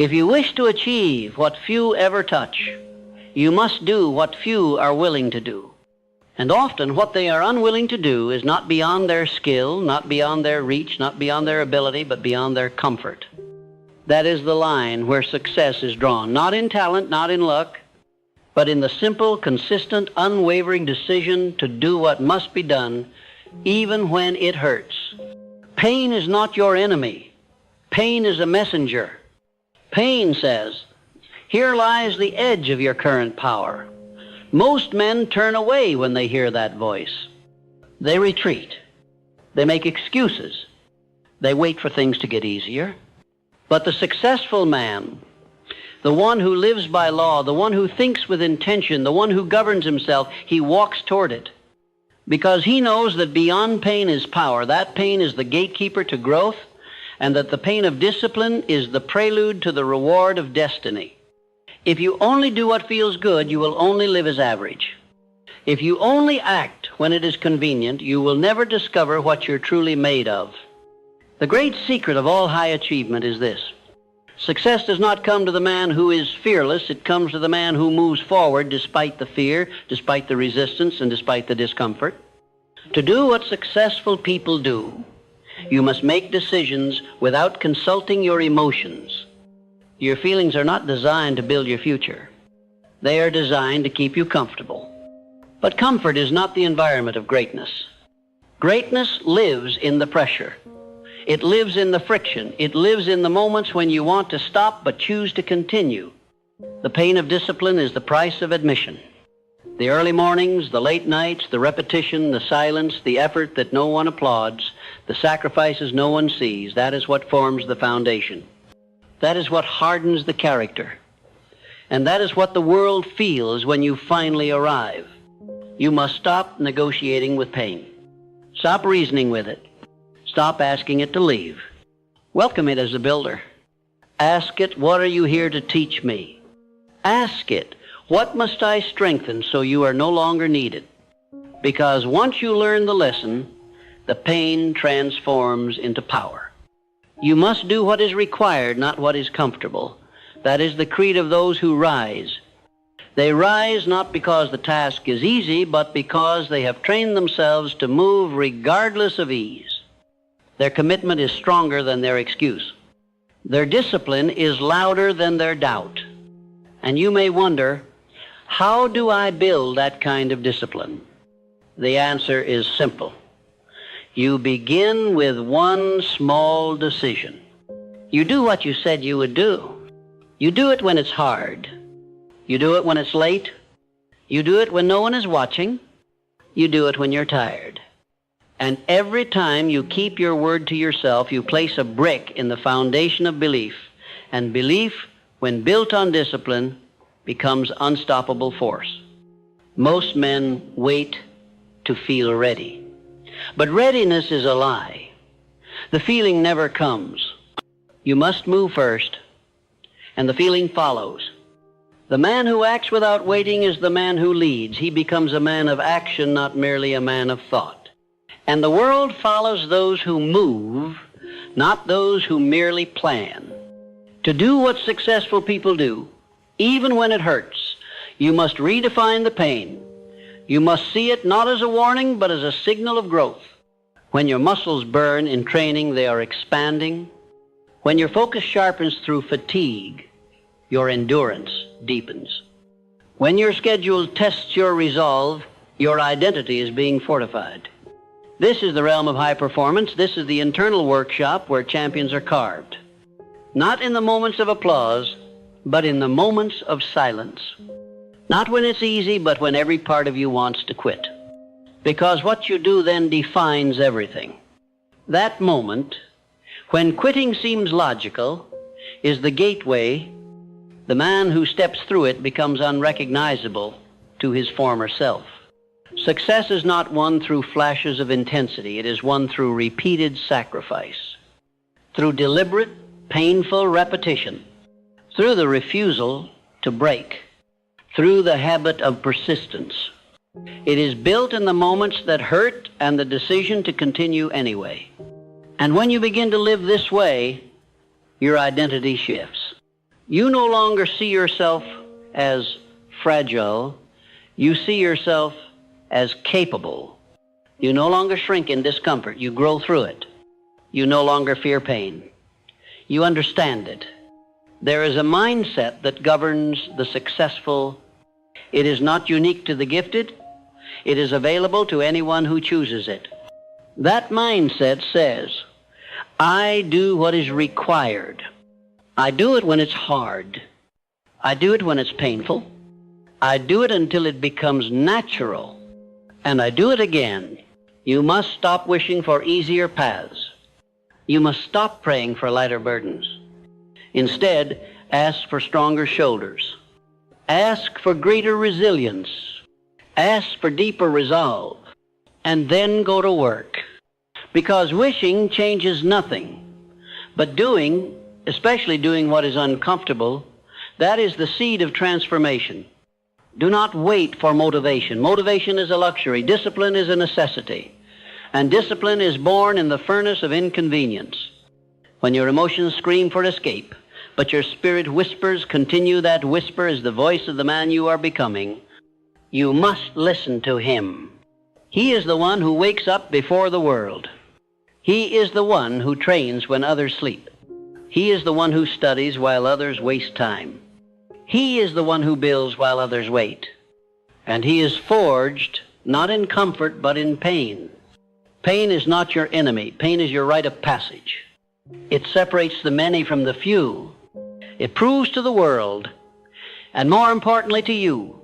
If you wish to achieve what few ever touch, you must do what few are willing to do. And often what they are unwilling to do is not beyond their skill, not beyond their reach, not beyond their ability, but beyond their comfort. That is the line where success is drawn, not in talent, not in luck, but in the simple, consistent, unwavering decision to do what must be done, even when it hurts. Pain is not your enemy. Pain is a messenger. Pain says, here lies the edge of your current power. Most men turn away when they hear that voice. They retreat. They make excuses. They wait for things to get easier. But the successful man, the one who lives by law, the one who thinks with intention, the one who governs himself, he walks toward it. Because he knows that beyond pain is power. That pain is the gatekeeper to growth, and that the pain of discipline is the prelude to the reward of destiny. If you only do what feels good, you will only live as average. If you only act when it is convenient, you will never discover what you're truly made of. The great secret of all high achievement is this. Success does not come to the man who is fearless. It comes to the man who moves forward despite the fear, despite the resistance, and despite the discomfort. To do what successful people do, you must make decisions without consulting your emotions. Your feelings are not designed to build your future. They are designed to keep you comfortable. But comfort is not the environment of greatness. Greatness lives in the pressure. It lives in the friction. It lives in the moments when you want to stop but choose to continue. The pain of discipline is the price of admission. The early mornings, the late nights, the repetition, the silence, the effort that no one applauds, the sacrifices no one sees, that is what forms the foundation. That is what hardens the character. And that is what the world feels when you finally arrive. You must stop negotiating with pain. Stop reasoning with it. Stop asking it to leave. Welcome it as a builder. Ask it, what are you here to teach me? Ask it, what must I strengthen so you are no longer needed? Because once you learn the lesson, the pain transforms into power. You must do what is required, not what is comfortable. That is the creed of those who rise. They rise not because the task is easy, but because they have trained themselves to move regardless of ease. Their commitment is stronger than their excuse. Their discipline is louder than their doubt. And you may wonder, how do I build that kind of discipline? The answer is simple. You begin with one small decision. You do what you said you would do. You do it when it's hard. You do it when it's late. You do it when no one is watching. You do it when you're tired. And every time you keep your word to yourself, you place a brick in the foundation of belief. And belief, when built on discipline, becomes unstoppable force. Most men wait to feel ready. But readiness is a lie. The feeling never comes. You must move first, and the feeling follows. The man who acts without waiting is the man who leads. He becomes a man of action, not merely a man of thought. And the world follows those who move, not those who merely plan. To do what successful people do, even when it hurts, you must redefine the pain. You must see it not as a warning, but as a signal of growth. When your muscles burn in training, they are expanding. When your focus sharpens through fatigue, your endurance deepens. When your schedule tests your resolve, your identity is being fortified. This is the realm of high performance. This is the internal workshop where champions are carved. Not in the moments of applause, but in the moments of silence. Not when it's easy, but when every part of you wants to quit. Because what you do then defines everything. That moment, when quitting seems logical, is the gateway. The man who steps through it becomes unrecognizable to his former self. Success is not won through flashes of intensity. It is won through repeated sacrifice, through deliberate, painful repetition, through the refusal to break, through the habit of persistence. It is built in the moments that hurt and the decision to continue anyway. And when you begin to live this way, your identity shifts. You no longer see yourself as fragile. You see yourself as capable. You no longer shrink in discomfort. You grow through it. You no longer fear pain. You understand it. There is a mindset that governs the successful. It is not unique to the gifted. It is available to anyone who chooses it. That mindset says, I do what is required. I do it when it's hard. I do it when it's painful. I do it until it becomes natural. And I do it again. You must stop wishing for easier paths. You must stop praying for lighter burdens. Instead, ask for stronger shoulders. Ask for greater resilience. Ask for deeper resolve. And then go to work. Because wishing changes nothing. But doing, especially doing what is uncomfortable, that is the seed of transformation. Do not wait for motivation. Motivation is a luxury. Discipline is a necessity. And discipline is born in the furnace of inconvenience. When your emotions scream for escape, but your spirit whispers, continue that whisper as the voice of the man you are becoming. You must listen to him. He is the one who wakes up before the world. He is the one who trains when others sleep. He is the one who studies while others waste time. He is the one who builds while others wait. And he is forged not in comfort but in pain. Pain is not your enemy. Pain is your rite of passage. It separates the many from the few. It proves to the world, and more importantly to you,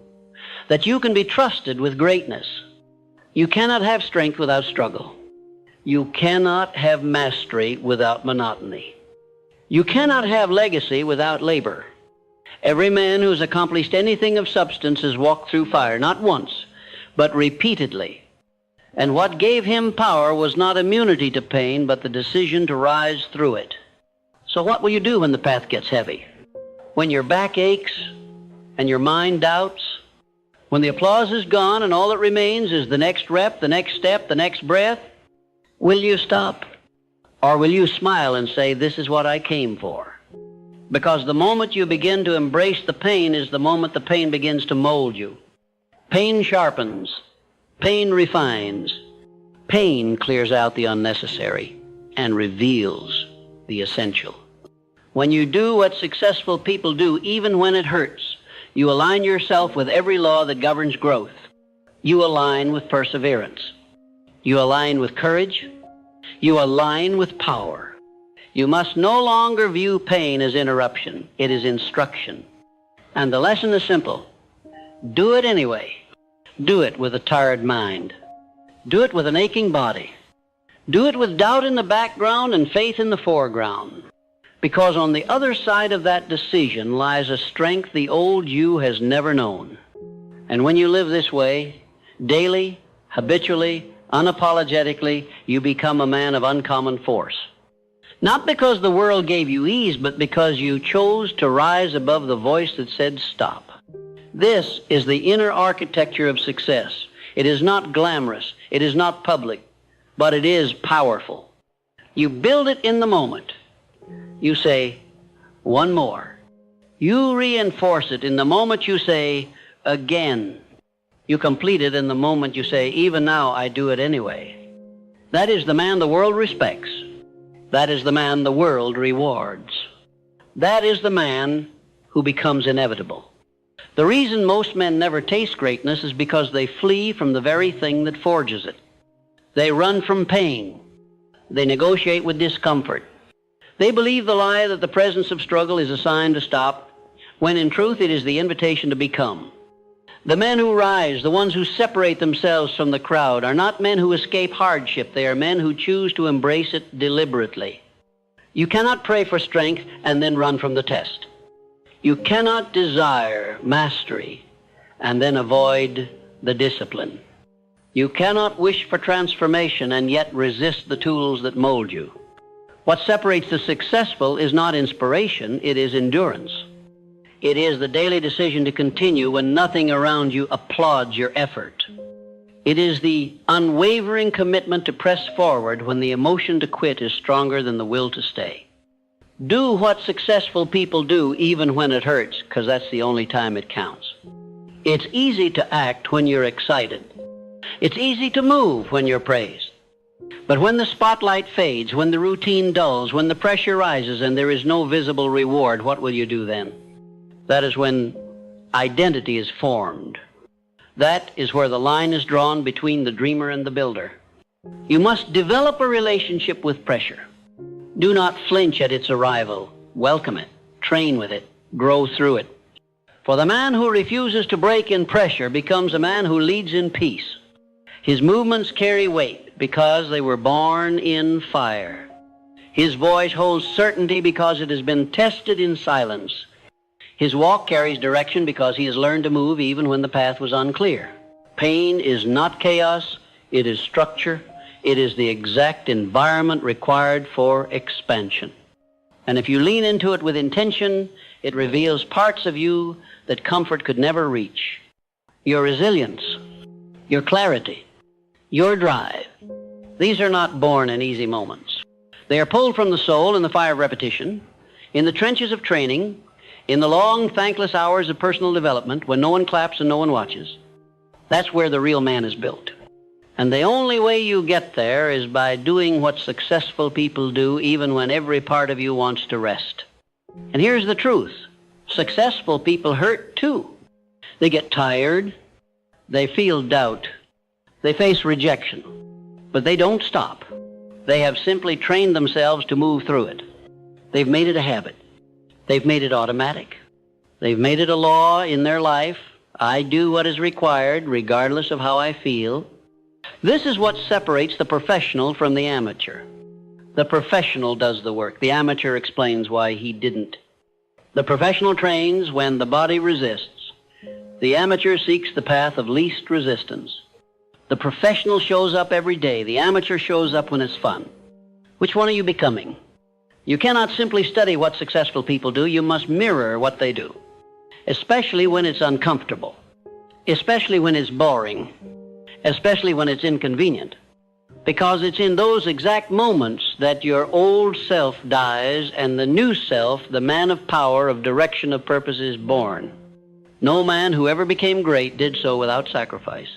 that you can be trusted with greatness. You cannot have strength without struggle. You cannot have mastery without monotony. You cannot have legacy without labor. Every man who has accomplished anything of substance has walked through fire, not once, but repeatedly. And what gave him power was not immunity to pain, but the decision to rise through it. So what will you do when the path gets heavy? When your back aches and your mind doubts? When the applause is gone and all that remains is the next rep, the next step, the next breath? Will you stop? Or will you smile and say, this is what I came for? Because the moment you begin to embrace the pain is the moment the pain begins to mold you. Pain sharpens. Pain refines. Pain clears out the unnecessary and reveals the essential. When you do what successful people do, even when it hurts, you align yourself with every law that governs growth. You align with perseverance. You align with courage. You align with power. You must no longer view pain as interruption. It is instruction. And the lesson is simple. Do it anyway. Do it with a tired mind. Do it with an aching body. Do it with doubt in the background and faith in the foreground. Because on the other side of that decision lies a strength the old you has never known. And when you live this way, daily, habitually, unapologetically, you become a man of uncommon force. Not because the world gave you ease, but because you chose to rise above the voice that said stop. This is the inner architecture of success. It is not glamorous. It is not public, but it is powerful. You build it in the moment. You say, one more. You reinforce it in the moment you say, again. You complete it in the moment you say, even now I do it anyway. That is the man the world respects. That is the man the world rewards. That is the man who becomes inevitable. The reason most men never taste greatness is because they flee from the very thing that forges it. They run from pain. They negotiate with discomfort. They believe the lie that the presence of struggle is a sign to stop, when in truth it is the invitation to become. The men who rise, the ones who separate themselves from the crowd, are not men who escape hardship. They are men who choose to embrace it deliberately. You cannot pray for strength and then run from the test. You cannot desire mastery and then avoid the discipline. You cannot wish for transformation and yet resist the tools that mold you. What separates the successful is not inspiration, it is endurance. It is the daily decision to continue when nothing around you applauds your effort. It is the unwavering commitment to press forward when the emotion to quit is stronger than the will to stay. Do what successful people do even when it hurts, because that's the only time it counts. It's easy to act when you're excited. It's easy to move when you're praised. But when the spotlight fades, when the routine dulls, when the pressure rises and there is no visible reward, what will you do then? That is when identity is formed. That is where the line is drawn between the dreamer and the builder. You must develop a relationship with pressure. Do not flinch at its arrival. Welcome it. Train with it. Grow through it. For the man who refuses to break in pressure becomes a man who leads in peace. His movements carry weight because they were born in fire. His voice holds certainty because it has been tested in silence. His walk carries direction because he has learned to move even when the path was unclear. Pain is not chaos. It is structure. It is the exact environment required for expansion. And if you lean into it with intention, it reveals parts of you that comfort could never reach. Your resilience, your clarity, your drive. These are not born in easy moments. They are pulled from the soul in the fire of repetition, in the trenches of training, in the long, thankless hours of personal development when no one claps and no one watches. That's where the real man is built. And the only way you get there is by doing what successful people do even when every part of you wants to rest. And here's the truth. Successful people hurt too. They get tired. They feel doubt. They face rejection. But they don't stop. They have simply trained themselves to move through it. They've made it a habit. They've made it automatic. They've made it a law in their life. I do what is required regardless of how I feel. This is what separates the professional from the amateur. The professional does the work. The amateur explains why he didn't. The professional trains when the body resists. The amateur seeks the path of least resistance. The professional shows up every day. The amateur shows up when it's fun. Which one are you becoming? You cannot simply study what successful people do. You must mirror what they do, especially when it's uncomfortable, especially when it's boring, especially when it's inconvenient, because it's in those exact moments that your old self dies and the new self, the man of power, of direction, of purpose, is born. No man who ever became great did so without sacrifice,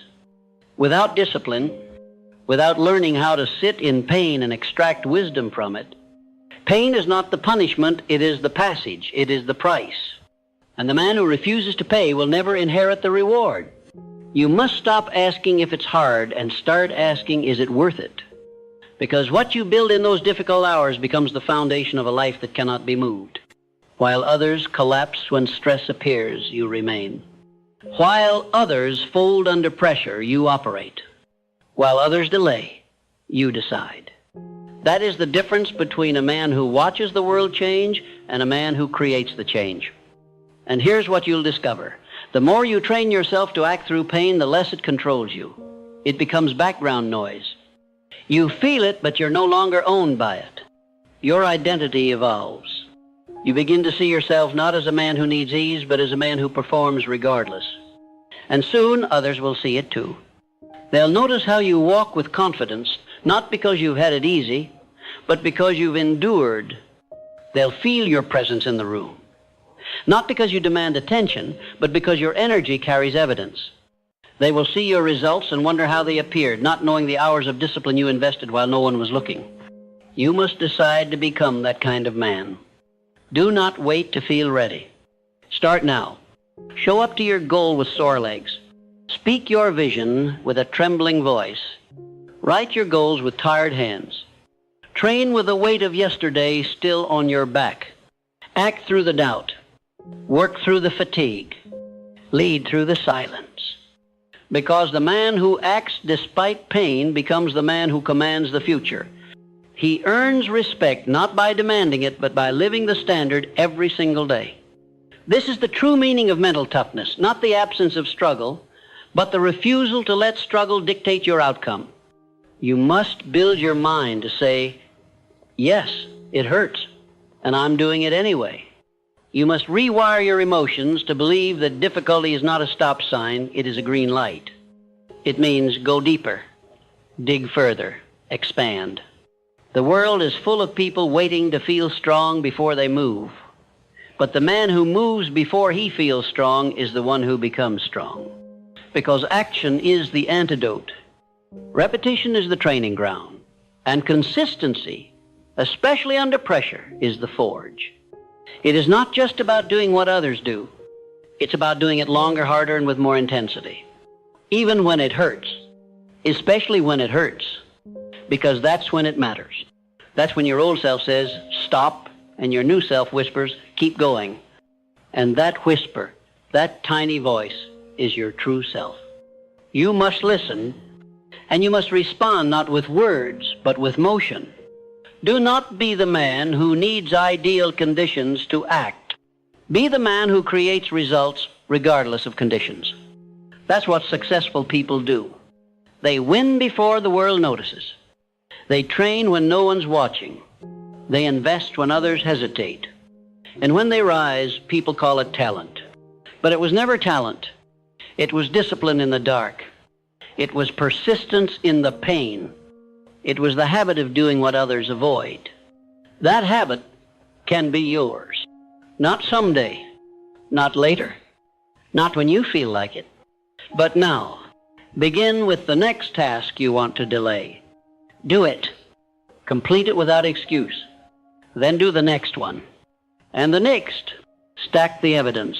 without discipline, without learning how to sit in pain and extract wisdom from it. Pain is not the punishment, it is the passage, it is the price. And the man who refuses to pay will never inherit the reward. You must stop asking if it's hard and start asking, is it worth it? Because what you build in those difficult hours becomes the foundation of a life that cannot be moved. While others collapse when stress appears, you remain. While others fold under pressure, you operate. While others delay, you decide. That is the difference between a man who watches the world change and a man who creates the change. And here's what you'll discover. The more you train yourself to act through pain, the less it controls you. It becomes background noise. You feel it, but you're no longer owned by it. Your identity evolves. You begin to see yourself not as a man who needs ease, but as a man who performs regardless. And soon others will see it too. They'll notice how you walk with confidence, not because you've had it easy, but because you've endured. They'll feel your presence in the room. Not because you demand attention, but because your energy carries evidence. They will see your results and wonder how they appeared, not knowing the hours of discipline you invested while no one was looking. You must decide to become that kind of man. Do not wait to feel ready. Start now. Show up to your goal with sore legs. Speak your vision with a trembling voice. Write your goals with tired hands. Train with the weight of yesterday still on your back. Act through the doubt. Work through the fatigue. Lead through the silence. Because the man who acts despite pain becomes the man who commands the future. He earns respect not by demanding it, but by living the standard every single day. This is the true meaning of mental toughness, not the absence of struggle, but the refusal to let struggle dictate your outcome. You must build your mind to say, yes, it hurts, and I'm doing it anyway. You must rewire your emotions to believe that difficulty is not a stop sign, it is a green light. It means go deeper, dig further, expand. The world is full of people waiting to feel strong before they move. But the man who moves before he feels strong is the one who becomes strong. Because action is the antidote. Repetition is the training ground. And consistency, especially under pressure, is the forge. It is not just about doing what others do. It's about doing it longer, harder, and with more intensity. Even when it hurts. Especially when it hurts. Because that's when it matters. That's when your old self says, stop, and your new self whispers, keep going. And that whisper, that tiny voice, is your true self. You must listen, and you must respond not with words, but with motion. Do not be the man who needs ideal conditions to act. Be the man who creates results regardless of conditions. That's what successful people do. They win before the world notices. They train when no one's watching. They invest when others hesitate. And when they rise, people call it talent. But it was never talent. It was discipline in the dark. It was persistence in the pain. It was the habit of doing what others avoid. That habit can be yours. Not someday, not later, not when you feel like it, but now. Begin with the next task you want to delay. Do it. Complete it without excuse. Then do the next one. And the next. Stack the evidence.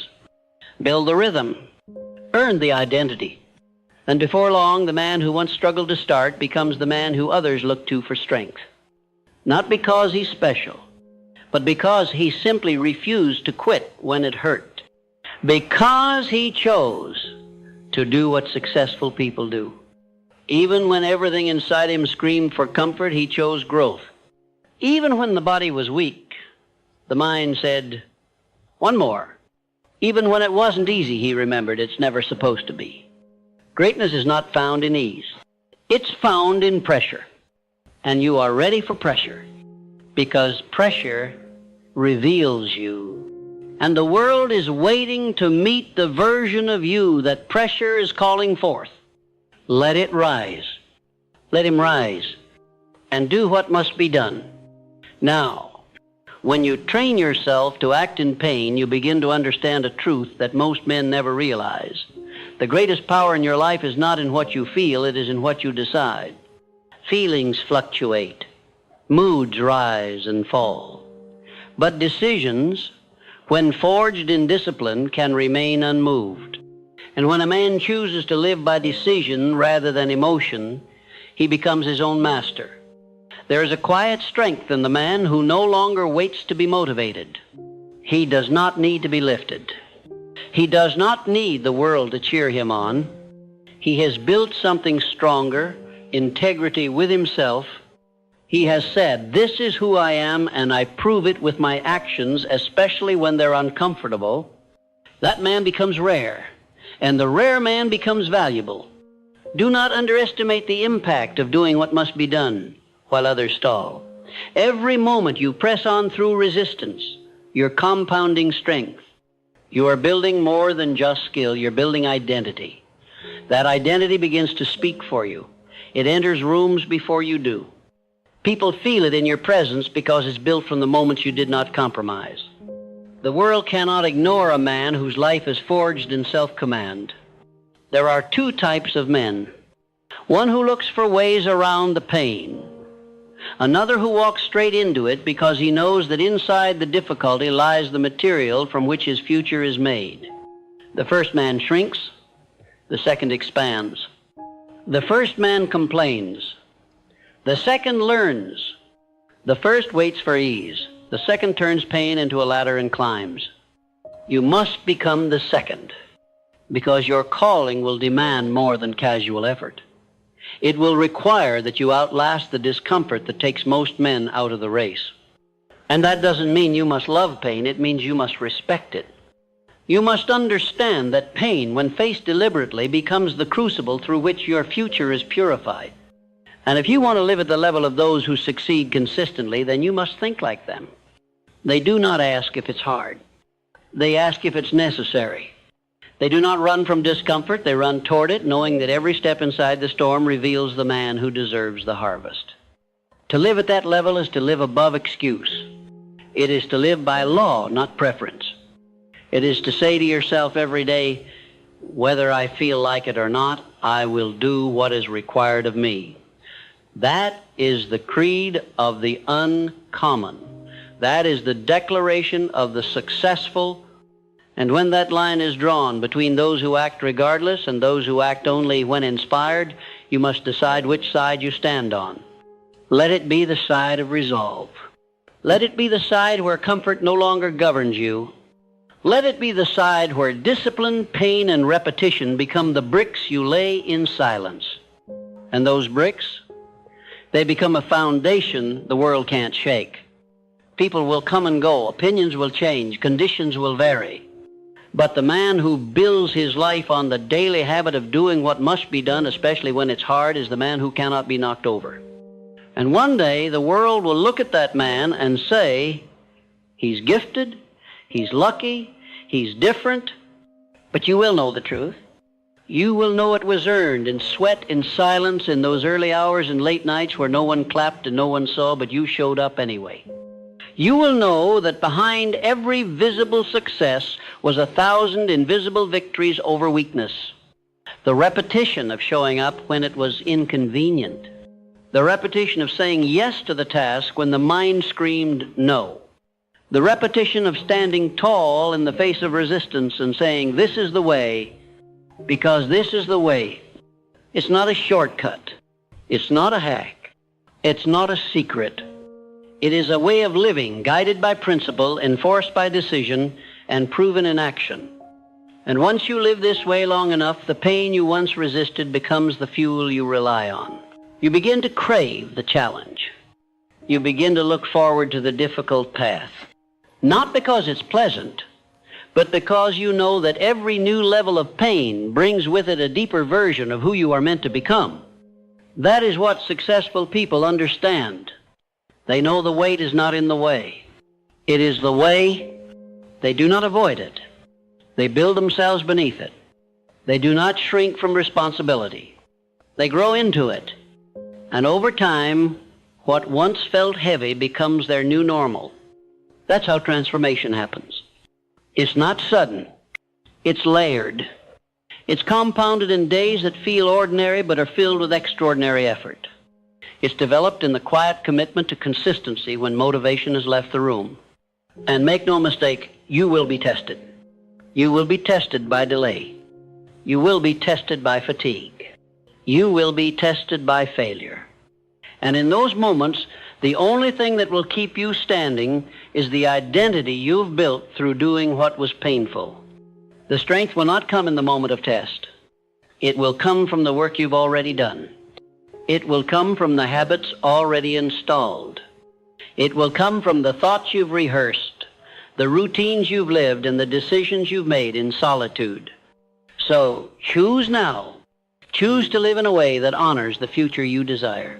Build the rhythm. Earn the identity. And before long, the man who once struggled to start becomes the man who others look to for strength. Not because he's special, but because he simply refused to quit when it hurt. Because he chose to do what successful people do. Even when everything inside him screamed for comfort, he chose growth. Even when the body was weak, the mind said, one more. Even when it wasn't easy, he remembered, it's never supposed to be. Greatness is not found in ease. It's found in pressure. And you are ready for pressure, because pressure reveals you. And the world is waiting to meet the version of you that pressure is calling forth. Let it rise. Let him rise and do what must be done. Now, when you train yourself to act in pain, you begin to understand a truth that most men never realize. The greatest power in your life is not in what you feel, it is in what you decide. Feelings fluctuate. Moods rise and fall. But decisions, when forged in discipline, can remain unmoved. And when a man chooses to live by decision rather than emotion, he becomes his own master. There is a quiet strength in the man who no longer waits to be motivated. He does not need to be lifted. He does not need the world to cheer him on. He has built something stronger, integrity with himself. He has said, this is who I am, and I prove it with my actions, especially when they're uncomfortable. That man becomes rare, and the rare man becomes valuable. Do not underestimate the impact of doing what must be done while others stall. Every moment you press on through resistance, you're compounding strength. You are building more than just skill, you're building identity. That identity begins to speak for you. It enters rooms before you do. People feel it in your presence because it's built from the moments you did not compromise. The world cannot ignore a man whose life is forged in self-command. There are two types of men. One who looks for ways around the pain. Another who walks straight into it because he knows that inside the difficulty lies the material from which his future is made. The first man shrinks, the second expands. The first man complains. The second learns. The first waits for ease. The second turns pain into a ladder and climbs. You must become the second, because your calling will demand more than casual effort. It will require that you outlast the discomfort that takes most men out of the race. And that doesn't mean you must love pain, it means you must respect it. You must understand that pain, when faced deliberately, becomes the crucible through which your future is purified. And if you want to live at the level of those who succeed consistently, then you must think like them. They do not ask if it's hard. They ask if it's necessary. They do not run from discomfort, they run toward it, knowing that every step inside the storm reveals the man who deserves the harvest. To live at that level is to live above excuse. It is to live by law, not preference. It is to say to yourself every day, whether I feel like it or not, I will do what is required of me. That is the creed of the uncommon. That is the declaration of the successful. And when that line is drawn between those who act regardless and those who act only when inspired, you must decide which side you stand on. Let it be the side of resolve. Let it be the side where comfort no longer governs you. Let it be the side where discipline, pain, and repetition become the bricks you lay in silence. And those bricks, they become a foundation the world can't shake. People will come and go, opinions will change, conditions will vary. But the man who builds his life on the daily habit of doing what must be done, especially when it's hard, is the man who cannot be knocked over. And one day the world will look at that man and say, he's gifted, he's lucky, he's different, but you will know the truth. You will know it was earned in sweat, in silence, in those early hours and late nights where no one clapped and no one saw, but you showed up anyway. You will know that behind every visible success was 1,000 invisible victories over weakness. The repetition of showing up when it was inconvenient. The repetition of saying yes to the task when the mind screamed no. The repetition of standing tall in the face of resistance and saying, this is the way, because this is the way. It's not a shortcut. It's not a hack. It's not a secret. It is a way of living, guided by principle, enforced by decision, and proven in action. And once you live this way long enough, the pain you once resisted becomes the fuel you rely on. You begin to crave the challenge. You begin to look forward to the difficult path. Not because it's pleasant, but because you know that every new level of pain brings with it a deeper version of who you are meant to become. That is what successful people understand. They know the weight is not in the way. It is the way. They do not avoid it. They build themselves beneath it. They do not shrink from responsibility. They grow into it. And over time, what once felt heavy becomes their new normal. That's how transformation happens. It's not sudden. It's layered. It's compounded in days that feel ordinary but are filled with extraordinary effort. It's developed in the quiet commitment to consistency when motivation has left the room. And make no mistake, you will be tested. You will be tested by delay. You will be tested by fatigue. You will be tested by failure. And in those moments, the only thing that will keep you standing is the identity you've built through doing what was painful. The strength will not come in the moment of test. It will come from the work you've already done. It will come from the habits already installed. It will come from the thoughts you've rehearsed, the routines you've lived, and the decisions you've made in solitude. So choose now. Choose to live in a way that honors the future you desire.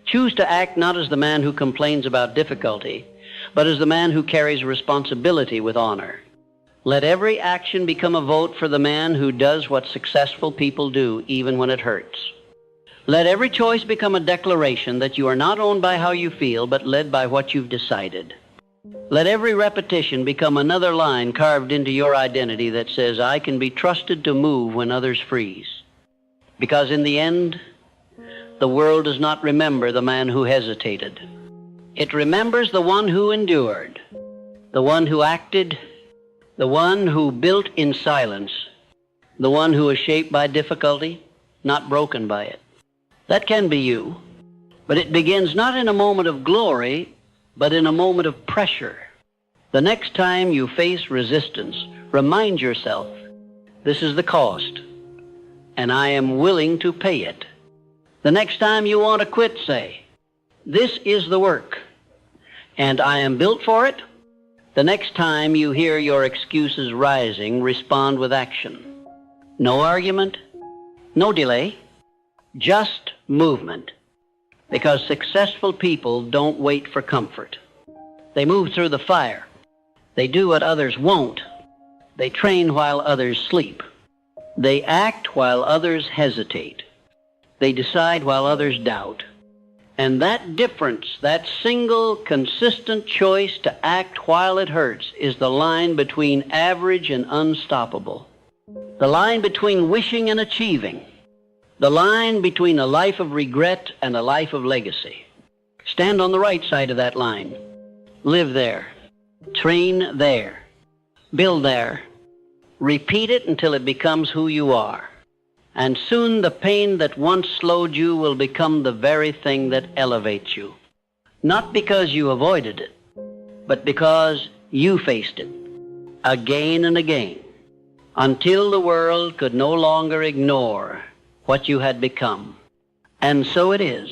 Choose to act not as the man who complains about difficulty, but as the man who carries responsibility with honor. Let every action become a vote for the man who does what successful people do, even when it hurts. Let every choice become a declaration that you are not owned by how you feel, but led by what you've decided. Let every repetition become another line carved into your identity that says, I can be trusted to move when others freeze. Because in the end, the world does not remember the man who hesitated. It remembers the one who endured, the one who acted, the one who built in silence, the one who was shaped by difficulty, not broken by it. That can be you, but it begins not in a moment of glory, but in a moment of pressure. The next time you face resistance, remind yourself, this is the cost, and I am willing to pay it. The next time you want to quit, say, this is the work, and I am built for it. The next time you hear your excuses rising, respond with action. No argument, no delay, just movement. Because successful people don't wait for comfort. They move through the fire. They do what others won't. They train while others sleep. They act while others hesitate. They decide while others doubt. And that difference, that single consistent choice to act while it hurts, is the line between average and unstoppable. The line between wishing and achieving. The line between a life of regret and a life of legacy. Stand on the right side of that line. Live there. Train there. Build there. Repeat it until it becomes who you are. And soon the pain that once slowed you will become the very thing that elevates you. Not because you avoided it, but because you faced it again and again, until the world could no longer ignore what you had become. And so it is.